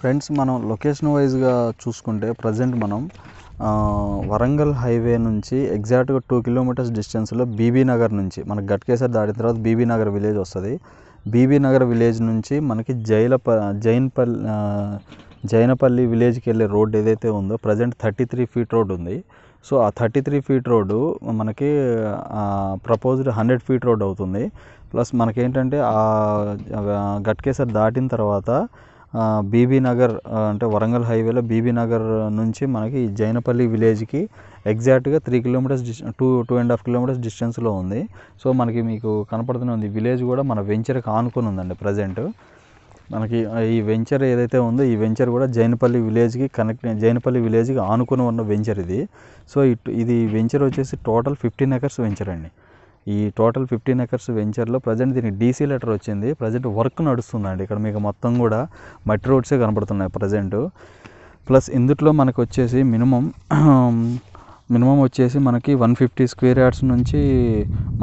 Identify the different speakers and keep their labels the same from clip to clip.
Speaker 1: Friends, మనం location వైజ్గా చూసుకుంటే ప్రజెంట్ మనం వరంగల్ హైవే నుంచి ఎగ్జాక్ట్గా 2 కిలోమీటర్స్ డిస్టెన్స్లో బీబీ నగర్ నుంచి మనకి గట్కేసర్ దాటిన తర్వాత బీబీ నగర్ విలేజ్ వస్తుంది. బీబీ నగర్ విలేజ్ నుంచి మనకి జైనపల్లి విలేజ్కి వెళ్ళే రోడ్ ఏదైతే ఉందో ప్రజెంట్ 33 ఫీట్ రోడ్ ఉంది. సో ఆ 33 ఫీట్ రోడ్డు మనకి ప్రపోజ్డ్ 100 ఫీట్ రోడ్ అవుతుంది. ప్లస్ మనకేంటంటే గట్కేసర్ దాటిన తర్వాత బీబీ నగర్ అంటే వరంగల్ హైవేలో బీబీ నగర్ నుంచి మనకి జైనపల్లి విలేజ్కి ఎగ్జాక్ట్గా 3 కిలోమీటర్స్ 2.5 కిలోమీటర్స్ డిస్టెన్స్లో ఉంది. సో మీకు కనపడుతూనే ఉంది. విలేజ్ కూడా మన వెంచర్కి ఆనుకొని ఉందండి. ప్రజెంట్ మనకి ఈ వెంచర్ ఏదైతే ఉందో ఈ వెంచర్ కూడా జైనపల్లి విలేజ్కి ఆనుకొని ఉన్న వెంచర్ ఇది. సో ఇది వెంచర్ వచ్చేసి టోటల్ 15 ఎకర్స్ వెంచర్ అండి. ఈ టోటల్ 15 ఎకర్స్ వెంచర్లో ప్రజెంట్ దీనికి డీసీ లెటర్ వచ్చింది. ప్రజెంట్ వర్క్ నడుస్తుందండి. ఇక్కడ మీకు మొత్తం కూడా మట్టి రోడ్సే కనపడుతున్నాయి ప్రజెంట్. ప్లస్ ఇందులో మనకు వచ్చేసి మినిమం వచ్చేసి మనకి 150 స్క్వేర్ యార్డ్స్ నుంచి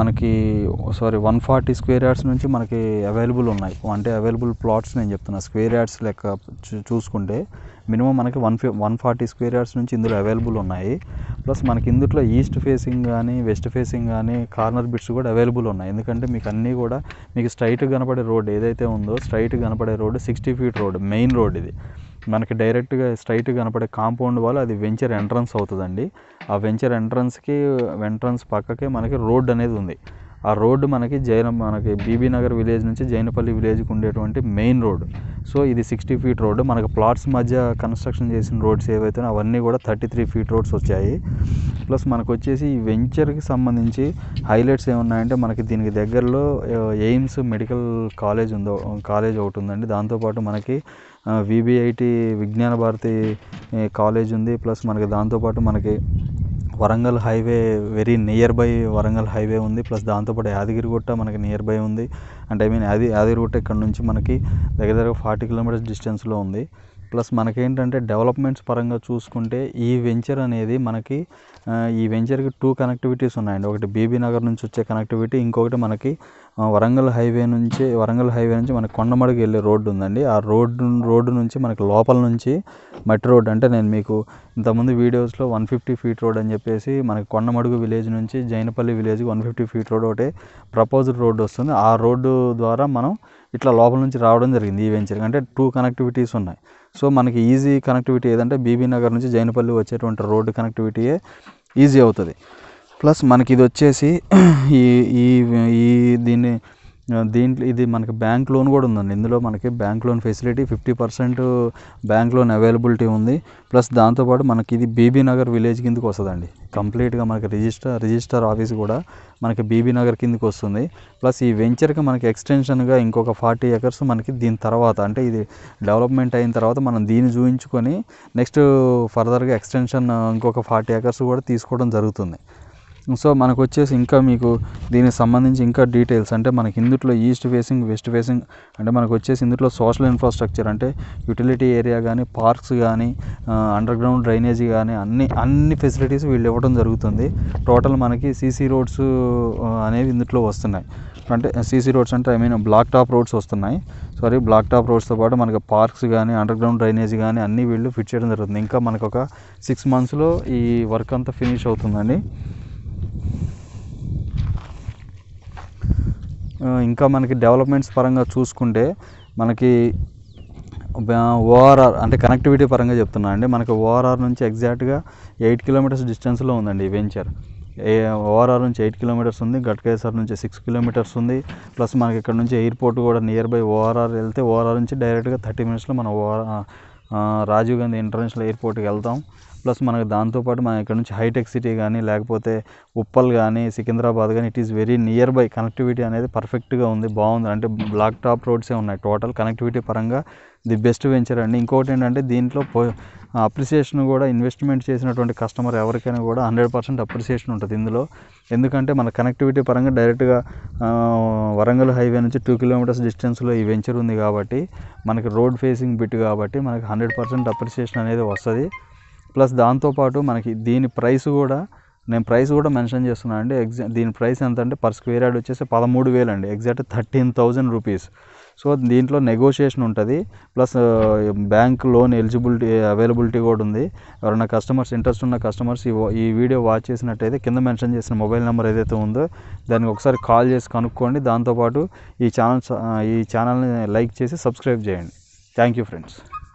Speaker 1: 140 స్క్వేర్ యార్డ్స్ నుంచి మనకి అవైలబుల్ ఉన్నాయి. అంటే అవైలబుల్ ప్లాట్స్ నేను చెప్తున్నా. స్క్వేర్ యార్డ్స్ లెక్క చూసుకుంటే మినిమం మనకి 140 స్క్వేర్ యార్డ్స్ నుంచి ఇందులో అవైలబుల్ ఉన్నాయి. ప్లస్ మనకి ఇందులో ఈస్ట్ ఫేసింగ్ కానీ వెస్ట్ ఫేసింగ్ కానీ కార్నర్ బిట్స్ కూడా అవైలబుల్ ఉన్నాయి. ఎందుకంటే మీకు అన్నీ కూడా మీకు స్ట్రైట్ కనపడే రోడ్ ఏదైతే ఉందో స్ట్రైట్ కనపడే road 60 feet road, main road ఇది. మనకి డైరెక్ట్గా స్ట్రైట్ కనపడే కాంపౌండ్ వల్ల అది వెంచర్ ఎంట్రన్స్ అవుతుందండి. ఆ వెంచర్ ఎంట్రన్స్ పక్కకే మనకి రోడ్ అనేది ఉంది. ఆ రోడ్డు మనకి బీబీ నగర్ విలేజ్ నుంచి జైనపల్లి విలేజ్కి ఉండేటువంటి మెయిన్ రోడ్. సో ఇది 60 ఫీట్ రోడ్డు. మనకు ప్లాట్స్ మధ్య కన్స్ట్రక్షన్ చేసిన రోడ్స్ ఏవైతే అవన్నీ కూడా 33 ఫీట్ రోడ్స్ వచ్చాయి. ప్లస్ మనకు వచ్చేసి ఈ వెంచర్కి సంబంధించి హైలైట్స్ ఏమున్నాయంటే మనకి దీనికి దగ్గరలో ఎయిమ్స్ మెడికల్ కాలేజ్ ఒకటి ఉందండి. దాంతోపాటు మనకి VBIT విజ్ఞాన భారతి కాలేజ్ ఉంది. ప్లస్ మనకి దాంతోపాటు మనకి Warangal highway very near by Warangal highway ఉంది. ప్లస్ దాంతోపాటు యాదగిరిగుట్ట మనకి నియర్ బై ఉంది. అంటే యాదగిరిగుట్ట ఇక్కడ నుంచి మనకి దగ్గర 40 కిలోమీటర్స్ డిస్టెన్స్లో ఉంది. ప్లస్ మనకేంటంటే డెవలప్మెంట్స్ పరంగా చూసుకుంటే ఈ వెంచర్ అనేది మనకి ఈ వెంచర్కి 2 కనెక్టివిటీస్ ఉన్నాయండి. ఒకటి బీబీ నగర్ నుంచి వచ్చే కనెక్టివిటీ, ఇంకొకటి మనకి వరంగల్ హైవే నుంచి మనకి కొండమడుగు వెళ్ళే రోడ్డు ఉందండి. ఆ రోడ్డు నుంచి మనకి లోపల నుంచి మట్టి రోడ్, అంటే నేను మీకు ఇంతకుముందు వీడియోస్లో 150 ఫీట్ రోడ్ అని చెప్పేసి మనకి కొండమడుగు విలేజ్ నుంచి జైనపల్లి విలేజ్కి 150 ఫీట్ రోడ్ ఒకటే ప్రపోజ్డ్ రోడ్డు వస్తుంది. ఆ రోడ్డు ద్వారా మనం ఇట్లా లోపల నుంచి రావడం జరిగింది ఈ వెంచర్కి. అంటే 2 కనెక్టివిటీస్ ఉన్నాయి. సో మనకి ఈజీ కనెక్టివిటీ ఏదంటే బీబీ నగర్ నుంచి జైనపల్లి వచ్చేటువంటి రోడ్డు కనెక్టివిటీయే ఈజీ అవుతుంది. ప్లస్ మనకి ఇది వచ్చేసి దీంట్లో ఇది మనకి బ్యాంక్ లోన్ కూడా ఉందండి. ఇందులో మనకి bank loan facility 50% bank loan availability ఉంది. ప్లస్ దాంతోపాటు మనకి ఇది బీబీ నగర్ విలేజ్ కిందకి వస్తుందండి. కంప్లీట్గా మనకి రిజిస్టర్ ఆఫీస్ కూడా మనకి బీబీ నగర్ కిందకి వస్తుంది. ప్లస్ ఈ వెంచర్కి మనకి ఎక్స్టెన్షన్గా ఇంకొక 40 ఎకర్స్ మనకి దీని తర్వాత, అంటే ఇది డెవలప్మెంట్ అయిన తర్వాత మనం దీన్ని చూపించుకొని నెక్స్ట్ ఫర్దర్గా ఎక్స్టెన్షన్ ఇంకొక 40 ఎకర్స్ కూడా తీసుకోవడం జరుగుతుంది. సో మనకు వచ్చేసి ఇంకా మీకు దీనికి సంబంధించి ఇంకా డీటెయిల్స్ అంటే మనకి ఇందులో ఈస్ట్ ఫేసింగ్ వెస్ట్ ఫేసింగ్, అంటే మనకు వచ్చేసి ఇందులో సోషల్ ఇన్ఫ్రాస్ట్రక్చర్ అంటే యూటిలిటీ ఏరియా కానీ, పార్క్స్ కానీ, అండర్ గ్రౌండ్ డ్రైనేజీ కానీ అన్ని ఫెసిలిటీస్ వీళ్ళు ఇవ్వడం జరుగుతుంది. టోటల్ మనకి సీసీ రోడ్స్ అనేవి ఇందులో వస్తున్నాయి. అంటే సీసీ రోడ్స్ అంటే బ్లాక్ టాప్ రోడ్స్ వస్తున్నాయి. బ్లాక్ టాప్ రోడ్స్తో పాటు మనకి పార్క్స్ కానీ, అండర్ గ్రౌండ్ డ్రైనేజీ కానీ అన్నీ వీళ్ళు ఫిట్ చేయడం జరుగుతుంది. ఇంకా మనకు ఒక 6 monthsలో ఈ వర్క్ అంతా ఫినిష్ అవుతుందండి. ఇంకా మనకి డెవలప్మెంట్స్ పరంగా చూసుకుంటే మనకి ORR అంటే కనెక్టివిటీ పరంగా చెప్తున్నా అండి. మనకి ORR నుంచి ఎగ్జాక్ట్గా 8 కిలోమీటర్స్ డిస్టెన్స్లో ఉందండి ఈ వెంచర్. ORR నుంచి 8 కిలోమీటర్స్ ఉంది. గట్కేసర్ నుంచి 6 కిలోమీటర్స్ ఉంది. ప్లస్ మనకి ఇక్కడ నుంచి ఎయిర్పోర్ట్ కూడా నియర్ బై. ORR వెళ్తే ORR నుంచి డైరెక్ట్గా 30 minutesలో మనం రాజీవ్ గాంధీ ఇంటర్నేషనల్ ఎయిర్పోర్ట్కి వెళ్తాం. ప్లస్ మనకి దాంతోపాటు మనం ఇక్కడ నుంచి హైటెక్ సిటీ కానీ, లేకపోతే ఉప్పల్ కానీ, సికింద్రాబాద్ కానీ, it is very near by. Connectivity అనేది పర్ఫెక్ట్గా ఉంది, బాగుంది. అంటే బ్లాక్ టాప్ రోడ్సే ఉన్నాయి. టోటల్ కనెక్టివిటీ పరంగా ది బెస్ట్ వెంచర్ అండి. ఇంకోటి ఏంటంటే దీంట్లో అప్రిసియేషన్ కూడా, ఇన్వెస్ట్మెంట్ చేసినటువంటి కస్టమర్ ఎవరికైనా కూడా 100% అప్రిసియేషన్ ఉంటుంది ఇందులో. ఎందుకంటే మన కనెక్టివిటీ పరంగా డైరెక్ట్గా వరంగల్ హైవే నుంచి 2 కిలోమీటర్స్ డిస్టెన్స్లో ఈ వెంచర్ ఉంది కాబట్టి మనకి రోడ్ ఫేసింగ్ బిట్ కాబట్టి మనకి 100% అప్రిసియేషన్ అనేది వస్తుంది. ప్లస్ దాంతోపాటు మనకి దీని ప్రైస్ కూడా నేను ప్రైస్ కూడా మెన్షన్ చేస్తున్నాను అండి. దీని ప్రైస్ ఎంత అంటే పర్ స్క్వేర్ యార్డ్ వచ్చేసి 13,000 అండి. Exact 13,000 rupees. సో దీంట్లో నెగోషియేషన్ ఉంటుంది, plus bank loan eligibility availability కూడా ఉంది. ఎవరైనా కస్టమర్స్ ఇంట్రెస్ట్ ఉన్న కస్టమర్స్ ఈ వీడియో వాచ్ చేసినట్టయితే కింద మెన్షన్ చేసిన మొబైల్ నెంబర్ ఏదైతే ఉందో దానికి ఒకసారి కాల్ చేసి కనుక్కోండి. దాంతోపాటు ఈ ఛానల్ని లైక్ చేసి సబ్స్క్రైబ్ చేయండి. Thank you friends.